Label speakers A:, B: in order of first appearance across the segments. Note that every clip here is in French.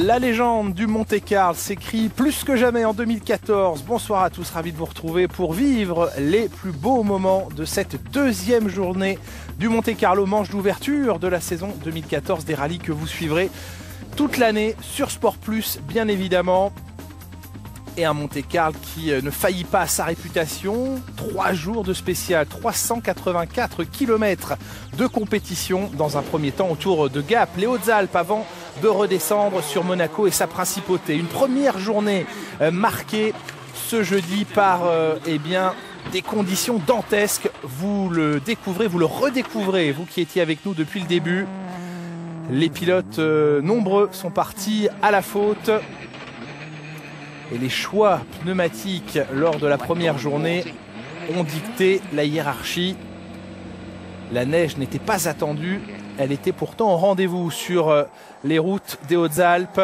A: La légende du Monte-Carlo s'écrit plus que jamais en 2014. Bonsoir à tous, ravi de vous retrouver pour vivre les plus beaux moments de cette deuxième journée du Monte-Carlo, manche d'ouverture de la saison 2014 des rallyes que vous suivrez toute l'année sur Sport Plus, bien évidemment. Et un Monte-Carlo qui ne faillit pas à sa réputation. 3 jours de spécial, 384 km de compétition dans un premier temps autour de Gap, les Hautes-Alpes, avant de redescendre sur Monaco et sa principauté. Une première journée marquée ce jeudi par des conditions dantesques. Vous le découvrez, vous le redécouvrez, vous qui étiez avec nous depuis le début. Les pilotes nombreux sont partis à la faute. Et les choix pneumatiques lors de la première journée ont dicté la hiérarchie. La neige n'était pas attendue, elle était pourtant au rendez-vous sur les routes des Hautes-Alpes.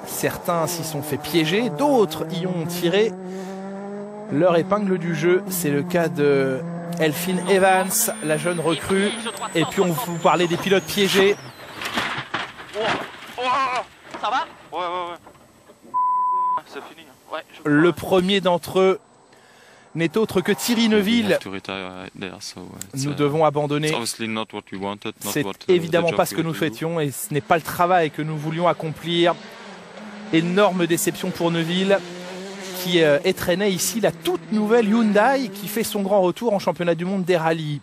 A: Certains s'y sont fait piéger, d'autres y ont tiré leur épingle du jeu. C'est le cas de Elfyn Evans, la jeune recrue. Et puis on vous parlait des pilotes piégés.
B: Ça va ? Ouais. C'est fini. Ouais,
A: le premier d'entre eux n'est autre que Thierry Neuville. Nous devons abandonner. C'est évidemment pas ce que nous souhaitions et ce n'est pas le travail que nous voulions accomplir. Énorme déception pour Neuville qui étreignait ici la toute nouvelle Hyundai qui fait son grand retour en championnat du monde des rallyes.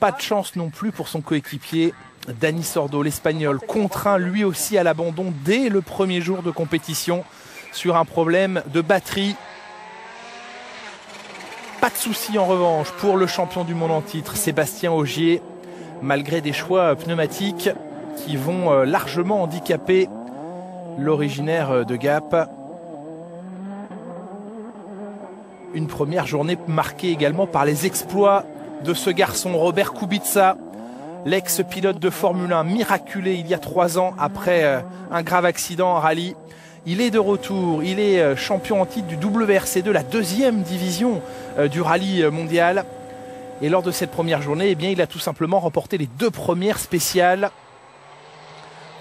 A: Pas de chance non plus pour son coéquipier Dani Sordo, l'Espagnol, contraint lui aussi à l'abandon dès le premier jour de compétition sur un problème de batterie. Pas de souci en revanche pour le champion du monde en titre, Sébastien Ogier, malgré des choix pneumatiques qui vont largement handicaper l'originaire de Gap. Une première journée marquée également par les exploits de ce garçon, Robert Kubica, l'ex-pilote de Formule 1, miraculé il y a 3 ans après un grave accident en rallye. Il est de retour, il est champion en titre du WRC2, la 2e division du rallye mondial. Et lors de cette première journée, il a tout simplement remporté les 2 premières spéciales,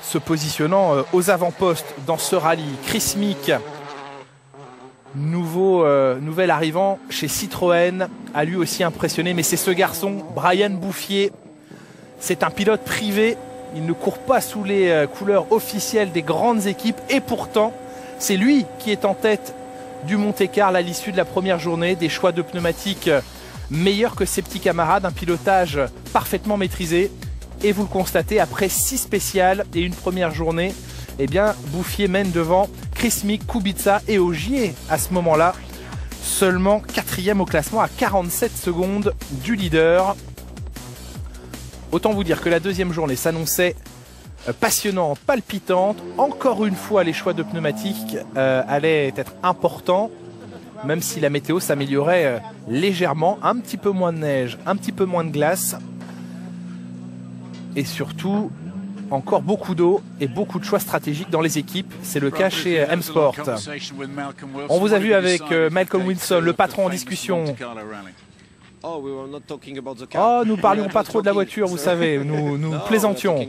A: se positionnant aux avant-postes dans ce rallye. Chris Meek, nouvel arrivant chez Citroën, a lui aussi impressionné. Mais c'est ce garçon, Brian Bouffier. C'est un pilote privé, il ne court pas sous les couleurs officielles des grandes équipes et pourtant c'est lui qui est en tête du Monte-Carlo à l'issue de la première journée. Des choix de pneumatiques meilleurs que ses petits camarades, un pilotage parfaitement maîtrisé et vous le constatez, après 6 spéciales et une première journée, Bouffier mène devant Chris Meek, Kubica et Ogier à ce moment-là, seulement 4e au classement à 47 secondes du leader. Autant vous dire que la deuxième journée s'annonçait passionnante, palpitante. Encore une fois, les choix de pneumatiques allaient être importants, même si la météo s'améliorait légèrement. Un petit peu moins de neige, un petit peu moins de glace. Et surtout, encore beaucoup d'eau et beaucoup de choix stratégiques dans les équipes. C'est le cas chez M-Sport. On vous a vu avec Malcolm Wilson, le patron en discussion. Nous parlions pas trop de la voiture, vous savez, nous plaisantions.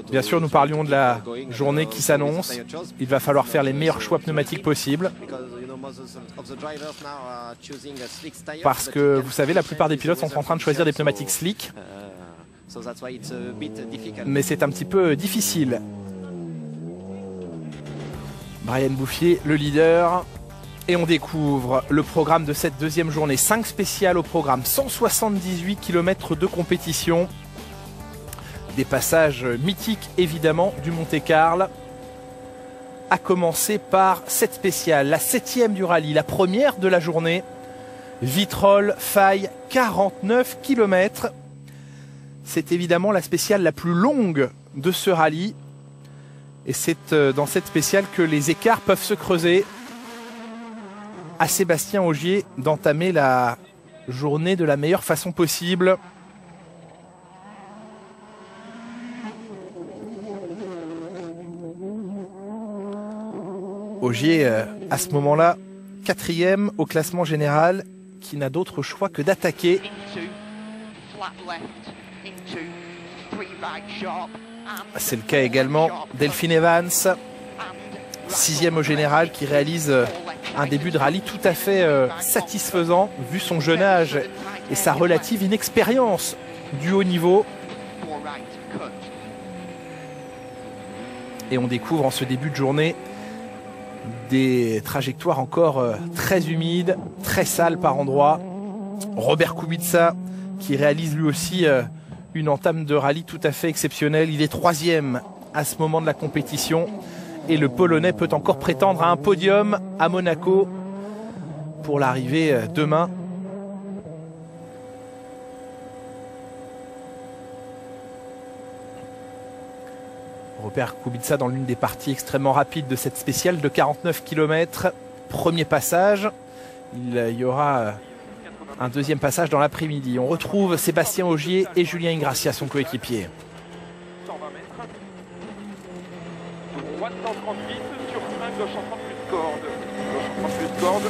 A: Bien sûr, nous parlions de la journée qui s'annonce. Il va falloir faire les meilleurs choix pneumatiques possibles. Parce que, vous savez, la plupart des pilotes sont en train de choisir des pneumatiques slick. Mais c'est un petit peu difficile. Brian Bouffier, le leader. Et on découvre le programme de cette deuxième journée. 5 spéciales au programme, 178 km de compétition. Des passages mythiques évidemment du Monte-Carlo. À commencer par cette spéciale, la 7e du rallye, la première de la journée. Vitrolles, Faille, 49 km. C'est évidemment la spéciale la plus longue de ce rallye. Et c'est dans cette spéciale que les écarts peuvent se creuser. À Sébastien Ogier d'entamer la journée de la meilleure façon possible. Ogier, à ce moment-là, 4e au classement général, qui n'a d'autre choix que d'attaquer. C'est le cas également Delphine Evans, 6e au général, qui réalise un début de rallye tout à fait satisfaisant vu son jeune âge et sa relative inexpérience du haut niveau. Et on découvre en ce début de journée des trajectoires encore très humides, très sales par endroits. Robert Kubica qui réalise lui aussi une entame de rallye tout à fait exceptionnelle. Il est 3e à ce moment de la compétition et le Polonais peut encore prétendre à un podium à Monaco pour l'arrivée demain. Robert Kubica dans l'une des parties extrêmement rapides de cette spéciale de 49 km. Premier passage. Il y aura un deuxième passage dans l'après-midi. On retrouve Sébastien Ogier et Julien Ingrassia, son coéquipier.
B: 120 mètres. Droite 138 sur frein, gauche 130 plus de corde. Gauche 130 plus de corde.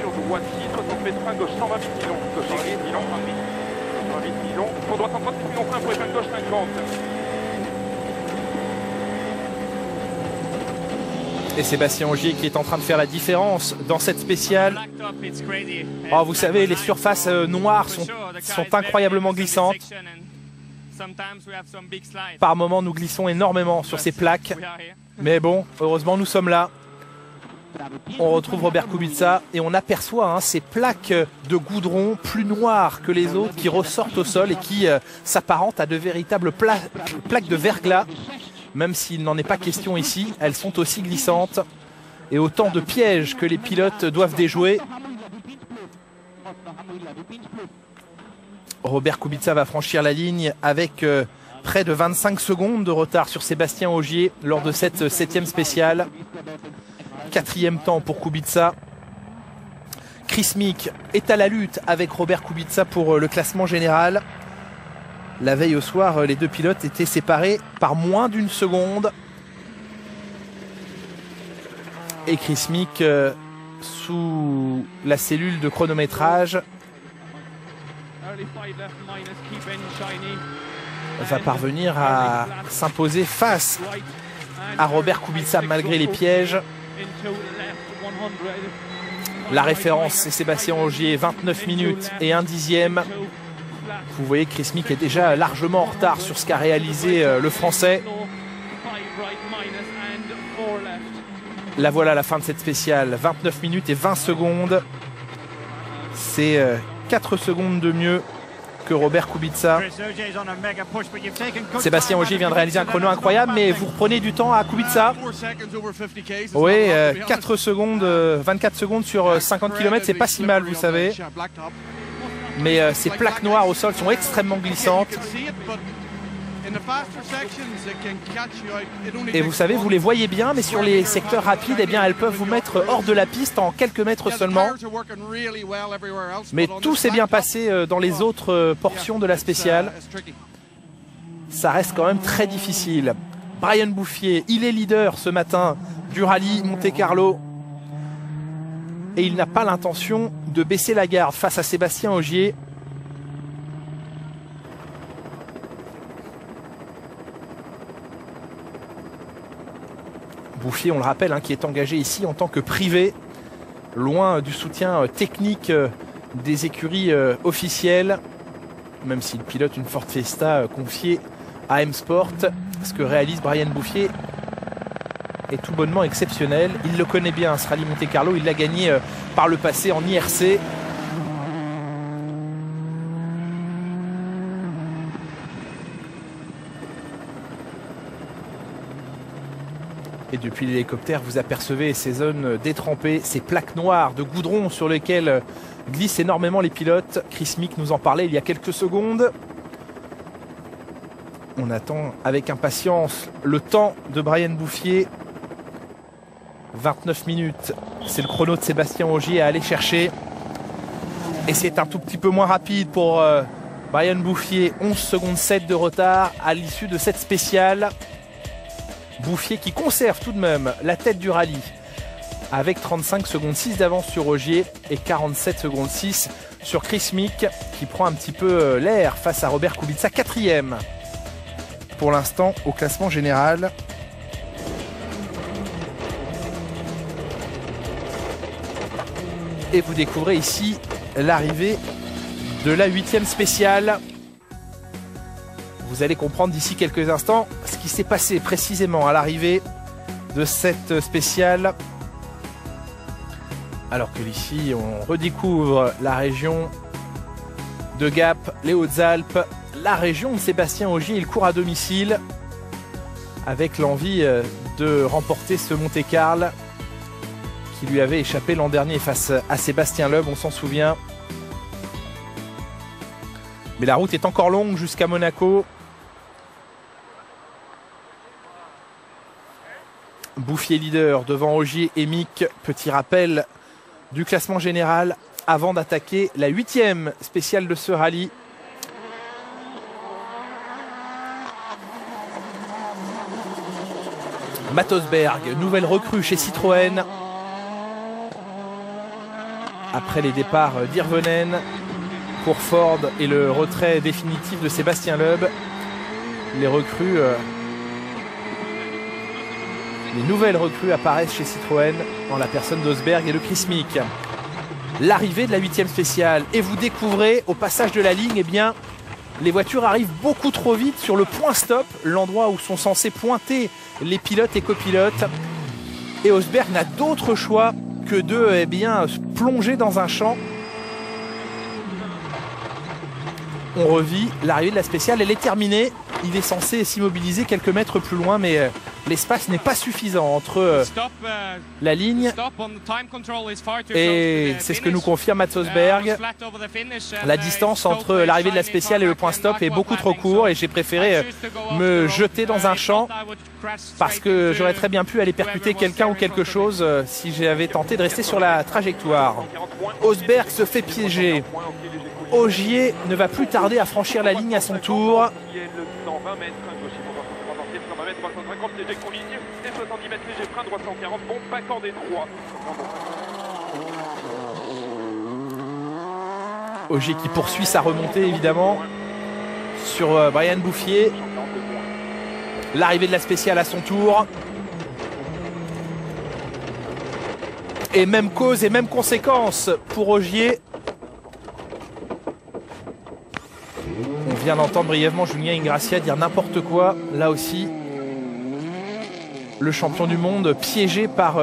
B: Sur droite 6, 60 mètres frein, gauche 120 milons. Gauche 120 milons. 120 milons. Pour droite 130 milons frein, pour les freins gauche 50.
A: Et Sébastien Ogier qui est en train de faire la différence dans cette spéciale. Oh, vous savez, les surfaces noires sont incroyablement glissantes. Par moments, nous glissons énormément sur ces plaques. Mais bon, heureusement, nous sommes là. On retrouve Robert Kubica et on aperçoit ces plaques de goudron plus noires que les autres qui ressortent au sol et qui s'apparentent à de véritables plaques de verglas. Même s'il n'en est pas question ici, elles sont aussi glissantes. Et autant de pièges que les pilotes doivent déjouer. Robert Kubica va franchir la ligne avec près de 25 secondes de retard sur Sébastien Ogier lors de cette 7e spéciale. 4e temps pour Kubica. Chris Meek est à la lutte avec Robert Kubica pour le classement général. La veille au soir, les deux pilotes étaient séparés par moins d'une seconde. Et Chris Meek, sous la cellule de chronométrage, va parvenir à s'imposer face à Robert Kubica malgré les pièges. La référence, c'est Sébastien Ogier, 29 minutes et 1 dixième. Vous voyez que Chris Meek est déjà largement en retard sur ce qu'a réalisé le Français. La voilà la fin de cette spéciale, 29 minutes et 20 secondes. C'est 4 secondes de mieux que Robert Kubica. Sébastien Ogier vient de réaliser un chrono incroyable, mais vous reprenez du temps à Kubica. Oui, 4 secondes, 24 secondes sur 50 km, c'est pas si mal, vous savez. Mais ces plaques noires au sol sont extrêmement glissantes. Et vous savez, vous les voyez bien, mais sur les secteurs rapides, eh bien, elles peuvent vous mettre hors de la piste en quelques mètres seulement. Mais tout s'est bien passé dans les autres portions de la spéciale. Ça reste quand même très difficile. Brian Bouffier, il est leader ce matin du rallye Monte-Carlo. Et il n'a pas l'intention de baisser la garde face à Sébastien Ogier. Bouffier, on le rappelle, qui est engagé ici en tant que privé, loin du soutien technique des écuries officielles, même s'il pilote une Ford Fiesta confiée à M-Sport. Ce que réalise Brian Bouffier est tout bonnement exceptionnel. Il le connaît bien, ce rallye Monte-Carlo. Il l'a gagné par le passé en IRC. Et depuis l'hélicoptère, vous apercevez ces zones détrempées, ces plaques noires de goudron sur lesquelles glissent énormément les pilotes. Chris Meek nous en parlait il y a quelques secondes. On attend avec impatience le temps de Brian Bouffier. 29 minutes, c'est le chrono de Sébastien Ogier à aller chercher. Et c'est un tout petit peu moins rapide pour Brian Bouffier. 11 secondes 7 de retard à l'issue de cette spéciale. Bouffier qui conserve tout de même la tête du rallye avec 35 secondes 6 d'avance sur Ogier et 47 secondes 6 sur Chris Meek qui prend un petit peu l'air face à Robert Kubica, 4e. pour l'instant au classement général. Et vous découvrez ici l'arrivée de la 8e spéciale. Vous allez comprendre d'ici quelques instants ce qui s'est passé précisément à l'arrivée de cette spéciale. Alors que ici on redécouvre la région de Gap, les Hautes-Alpes, la région de Sébastien Ogier. Il court à domicile avec l'envie de remporter ce Monte-Carlo qui lui avait échappé l'an dernier face à Sébastien Loeb, on s'en souvient. Mais la route est encore longue jusqu'à Monaco. Bouffier leader devant Ogier et Mick. Petit rappel du classement général avant d'attaquer la 8e spéciale de ce rallye. Matt Osberg, nouvelle recrue chez Citroën. Après les départs d'Irvonen pour Ford et le retrait définitif de Sébastien Loeb, les recrues, les nouvelles recrues apparaissent chez Citroën en la personne d'Osberg et de Chris Mick. L'arrivée de la 8e spéciale et vous découvrez au passage de la ligne, eh bien, les voitures arrivent beaucoup trop vite sur le point stop, l'endroit où sont censés pointer les pilotes et copilotes. Et Osberg n'a d'autre choix que de plonger dans un champ. On revit l'arrivée de la spéciale, elle est terminée. Il est censé s'immobiliser quelques mètres plus loin, mais l'espace n'est pas suffisant entre la ligne et c'est ce que nous confirme Matt Osberg. La distance entre l'arrivée de la spéciale et le point stop est beaucoup trop court et j'ai préféré me jeter dans un champ parce que j'aurais très bien pu aller percuter quelqu'un ou quelque chose si j'avais tenté de rester sur la trajectoire. Osberg se fait piéger. Ogier ne va plus tarder à franchir la ligne à son tour. Ogier qui poursuit sa remontée évidemment sur Brian Bouffier. L'arrivée de la spéciale à son tour. Et même cause et même conséquence pour Ogier. On vient d'entendre brièvement Julien Ingrassia dire n'importe quoi. Là aussi, le champion du monde piégé par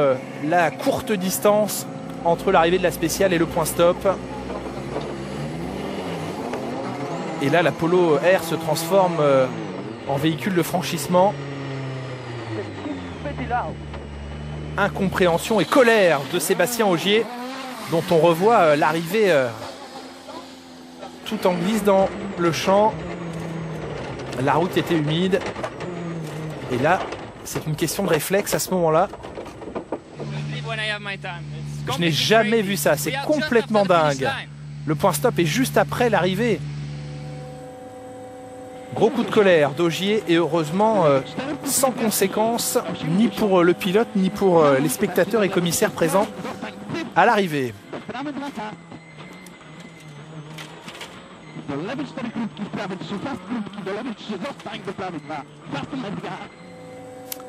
A: la courte distance entre l'arrivée de la spéciale et le point stop. Et là, la Polo R se transforme en véhicule de franchissement. Incompréhension et colère de Sébastien Ogier, dont on revoit l'arrivée tout en glisse dans le champ. La route était humide. Et là, c'est une question de réflexe à ce moment-là. Je n'ai jamais vu ça, c'est complètement dingue. Le point stop est juste après l'arrivée. Gros coup de colère d'Ogier et heureusement sans conséquence ni pour le pilote ni pour les spectateurs et commissaires présents à l'arrivée.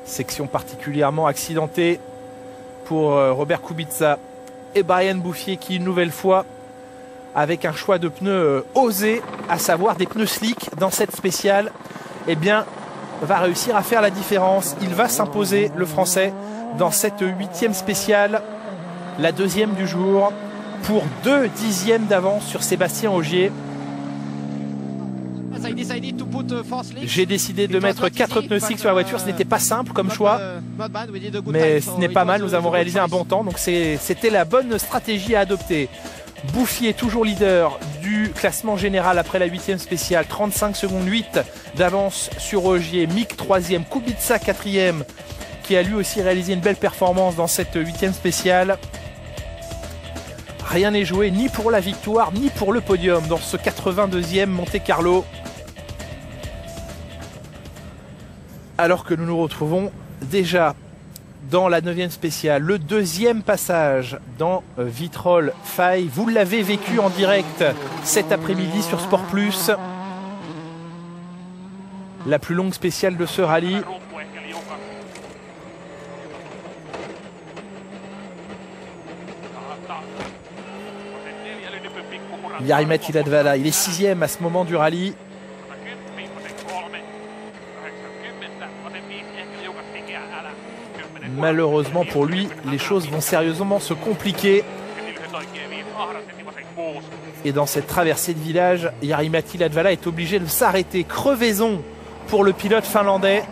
A: Section particulièrement accidentée pour Robert Kubica et Brian Bouffier qui une nouvelle fois avec un choix de pneus osé, à savoir des pneus slick dans cette spéciale, eh bien va réussir à faire la différence. Il va s'imposer, le Français, dans cette 8e spéciale, la 2e du jour, pour 2 dixièmes d'avance sur Sébastien Ogier. J'ai décidé de mettre 4 pneus slick sur la voiture. Ce n'était pas simple comme choix, mais ce n'est pas mal. Nous avons réalisé un bon temps, donc c'était la bonne stratégie à adopter. Bouffier toujours leader du classement général après la 8e spéciale, 35 secondes 8 d'avance sur Ogier. Mick 3e, Kubica 4e qui a lui aussi réalisé une belle performance dans cette 8e spéciale. Rien n'est joué ni pour la victoire ni pour le podium dans ce 82e Monte-Carlo. Alors que nous nous retrouvons déjà dans la 9e spéciale, le 2e passage dans Vitrolles Faye. Vous l'avez vécu en direct cet après-midi sur Sport Plus. la plus longue spéciale de ce rallye. Jari-Matti Latvala, il est 6e à ce moment du rallye. Malheureusement pour lui, les choses vont sérieusement se compliquer. Et dans cette traversée de village, Jari-Matti Latvala est obligé de s'arrêter. Crevaison pour le pilote finlandais.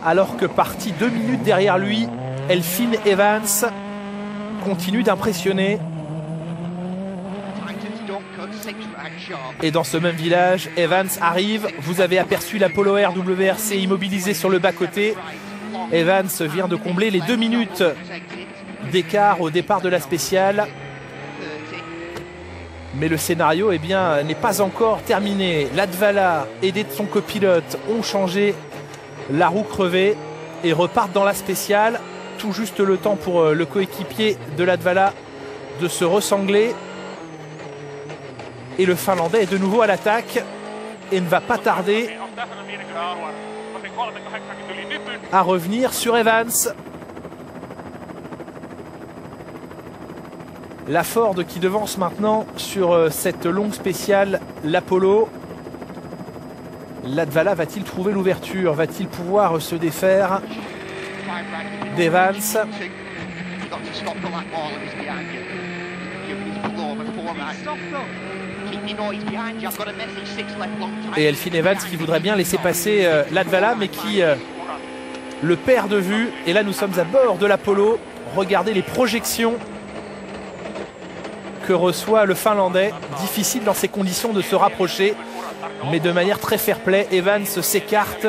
A: Alors que parti 2 minutes derrière lui, Elfyn Evans continue d'impressionner. Et dans ce même village, Evans arrive. Vous avez aperçu la Polo Air WRC immobilisée sur le bas-côté. Evans vient de combler les 2 minutes d'écart au départ de la spéciale. Mais le scénario n'est pas encore terminé. Latvala, aidé de son copilote, ont changé la roue crevée et repartent dans la spéciale. Tout juste le temps pour le coéquipier de Latvala de se ressangler. Et le Finlandais est de nouveau à l'attaque et ne va pas tarder à revenir sur Evans. La Ford qui devance maintenant sur cette longue spéciale l'Apollo. Latvala va-t-il trouver l'ouverture? Va-t-il pouvoir se défaire d'Evans? Et Elfyn Evans qui voudrait bien laisser passer Latvala mais qui le perd de vue. Et là nous sommes à bord de l'Apollo. Regardez les projections que reçoit le Finlandais. Difficile dans ces conditions de se rapprocher, mais de manière très fair-play. Evans s'écarte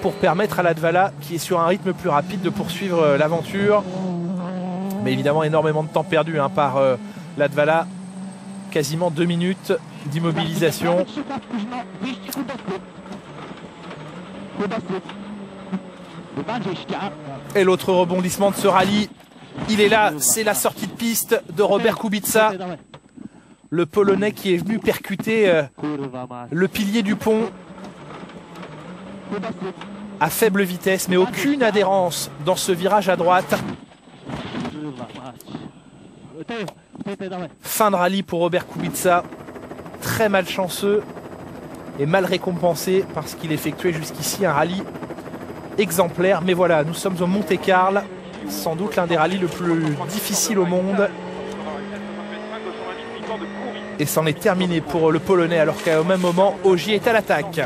A: pour permettre à Latvala, qui est sur un rythme plus rapide, de poursuivre l'aventure. Mais évidemment énormément de temps perdu par Latvala. Quasiment 2 minutes d'immobilisation. Et l'autre rebondissement de ce rallye, il est là, c'est la sortie de piste de Robert Kubica, le Polonais qui est venu percuter le pilier du pont à faible vitesse, mais aucune adhérence dans ce virage à droite. Fin de rallye pour Robert Kubica, très malchanceux et mal récompensé parce qu'il effectuait jusqu'ici un rallye exemplaire. Mais voilà, nous sommes au Monte-Carlo, sans doute l'un des rallyes le plus difficile au monde. Et c'en est terminé pour le Polonais, alors qu'au même moment, Ogier est à l'attaque.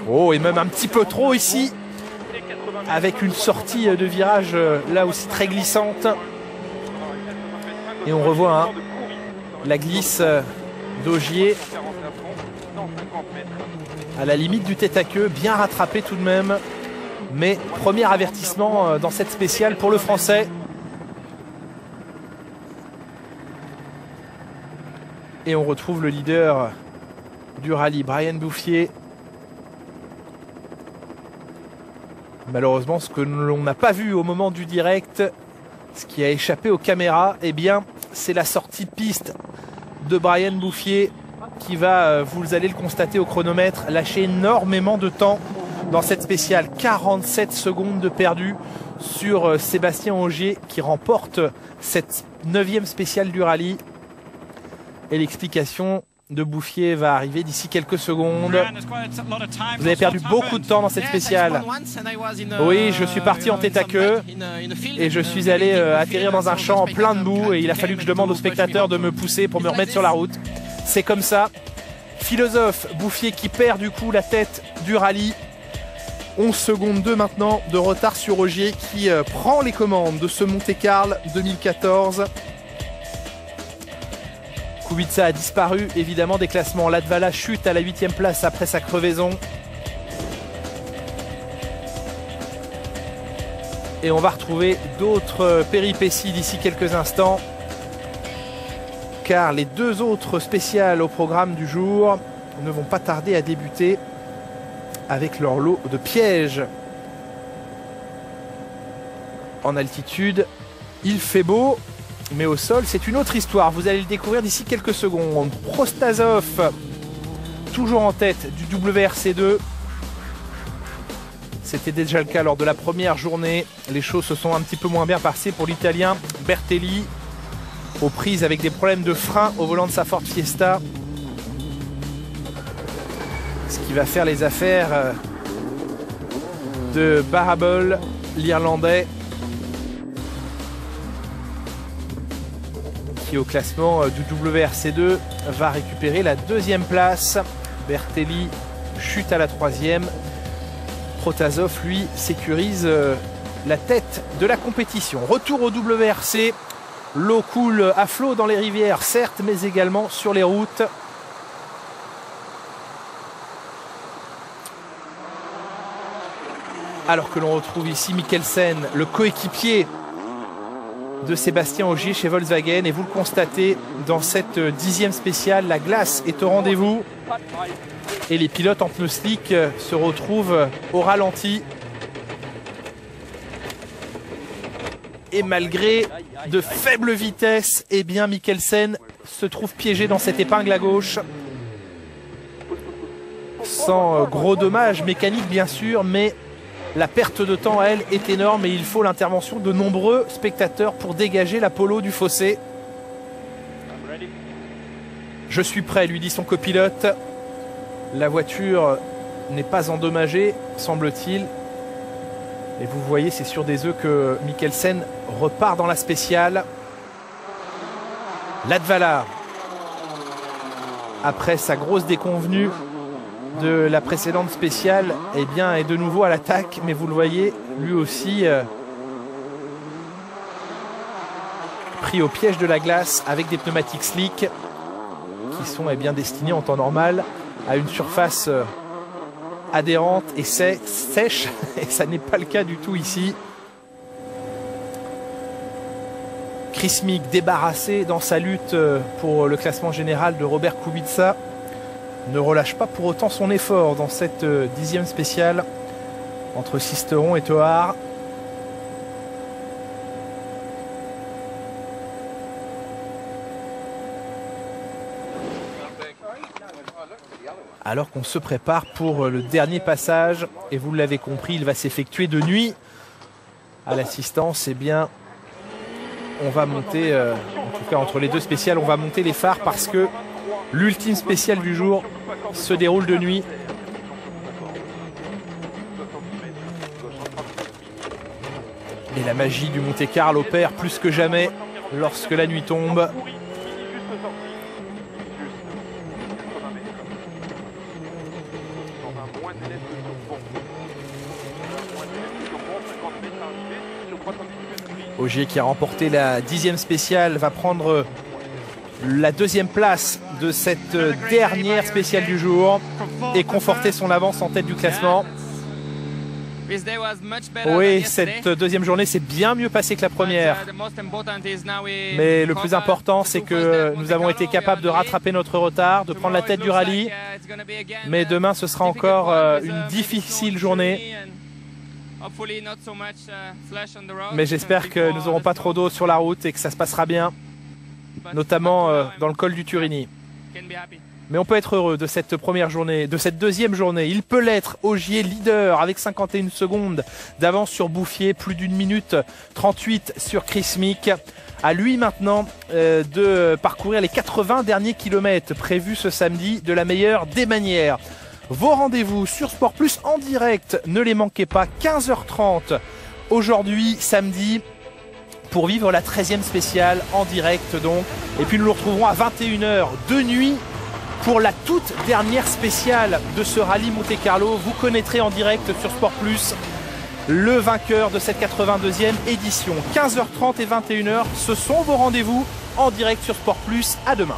A: Oh, et même un petit peu trop ici, avec une sortie de virage là aussi très glissante. Et on revoit la glisse d'Ogier à la limite du tête à queue, bien rattrapé tout de même. Mais premier avertissement dans cette spéciale pour le Français. Et on retrouve le leader du rallye, Brian Bouffier. Malheureusement, ce que l'on n'a pas vu au moment du direct, ce qui a échappé aux caméras, eh bien, c'est la sortie de piste de Brian Bouffier qui va, vous allez le constater au chronomètre, lâcher énormément de temps dans cette spéciale. 47 secondes de perdu sur Sébastien Ogier qui remporte cette 9e spéciale du rallye. Et l'explication de Bouffier va arriver d'ici quelques secondes. Vous avez perdu beaucoup de temps dans cette spéciale. Oui, je suis parti en tête à queue et je suis allé atterrir dans un champ plein de boue et il a fallu que je demande aux spectateurs de me pousser pour me remettre sur la route. C'est comme ça. Philosophe, Bouffier qui perd du coup la tête du rallye. 11 secondes 2 maintenant de retard sur Ogier qui prend les commandes de ce Monte-Carlo 2014. Kubica a disparu évidemment des classements. Latvala chute à la 8e place après sa crevaison. Et on va retrouver d'autres péripéties d'ici quelques instants. Car les 2 autres spéciales au programme du jour ne vont pas tarder à débuter avec leur lot de pièges. En altitude, il fait beau. mais au sol, c'est une autre histoire. Vous allez le découvrir d'ici quelques secondes. Prostasov, toujours en tête du WRC2. C'était déjà le cas lors de la première journée. Les choses se sont un petit peu moins bien passées pour l'Italien Bertelli, aux prises avec des problèmes de frein au volant de sa Ford Fiesta. Ce qui va faire les affaires de Barable, l'Irlandais, qui au classement du WRC2 va récupérer la 2e place. Bertelli chute à la 3e. Protasov, lui, sécurise la tête de la compétition. Retour au WRC. L'eau coule à flot dans les rivières, certes, mais également sur les routes. Alors que l'on retrouve ici Mikkelsen, le coéquipier de Sébastien Ogier chez Volkswagen. Et vous le constatez, dans cette 10e spéciale, la glace est au rendez-vous. Et les pilotes en pneus slick se retrouvent au ralenti. Et malgré de faibles vitesses, eh bien Mikkelsen se trouve piégé dans cette épingle à gauche. Sans gros dommages mécaniques bien sûr, mais la perte de temps, elle, est énorme et il faut l'intervention de nombreux spectateurs pour dégager la Polo du fossé. Je suis prêt, lui dit son copilote. La voiture n'est pas endommagée, semble-t-il. Et vous voyez, c'est sur des œufs que Mikkelsen repart dans la spéciale. Latvala, après sa grosse déconvenue de la précédente spéciale, eh bien, est de nouveau à l'attaque. Mais vous le voyez, lui aussi pris au piège de la glace avec des pneumatiques slick qui sont bien destinés en temps normal à une surface adhérente et sèche, et ça n'est pas le cas du tout ici. Chris Meek débarrassé dans sa lutte pour le classement général de Robert Kubica ne relâche pas pour autant son effort dans cette 10e spéciale entre Sisteron et Toar. Alors qu'on se prépare pour le dernier passage, et vous l'avez compris, il va s'effectuer de nuit. À l'assistance, eh bien, on va monter, en tout cas entre les deux spéciales, on va monter les phares parce que l'ultime spéciale du jour se déroule de nuit. Et la magie du Monte-Carlo opère plus que jamais lorsque la nuit tombe. Ogier qui a remporté la 10e spéciale va prendre la 2e place de cette dernière spéciale du jour et conforter son avance en tête du classement. Oui, cette 2e journée s'est bien mieux passée que la première. Mais le plus important, c'est que nous avons été capables de rattraper notre retard, de prendre la tête du rallye. Mais demain, ce sera encore une difficile journée. Mais j'espère que nous n'aurons pas trop d'eau sur la route et que ça se passera bien, notamment dans le col du Turini. Mais on peut être heureux de cette première journée, de cette 2e journée. Il peut l'être. Ogier leader avec 51 secondes d'avance sur Bouffier, plus d'1 minute 38 sur Chris Meek. À lui maintenant de parcourir les 80 derniers kilomètres prévus ce samedi de la meilleure des manières. Vos rendez-vous sur Sport Plus en direct, ne les manquez pas, 15h30 aujourd'hui, samedi, pour vivre la 13e spéciale en direct donc. Et puis nous nous retrouverons à 21h de nuit pour la toute dernière spéciale de ce rallye Monte-Carlo. Vous connaîtrez en direct sur Sport Plus le vainqueur de cette 82e édition. 15h30 et 21h, ce sont vos rendez-vous en direct sur Sport Plus. À demain.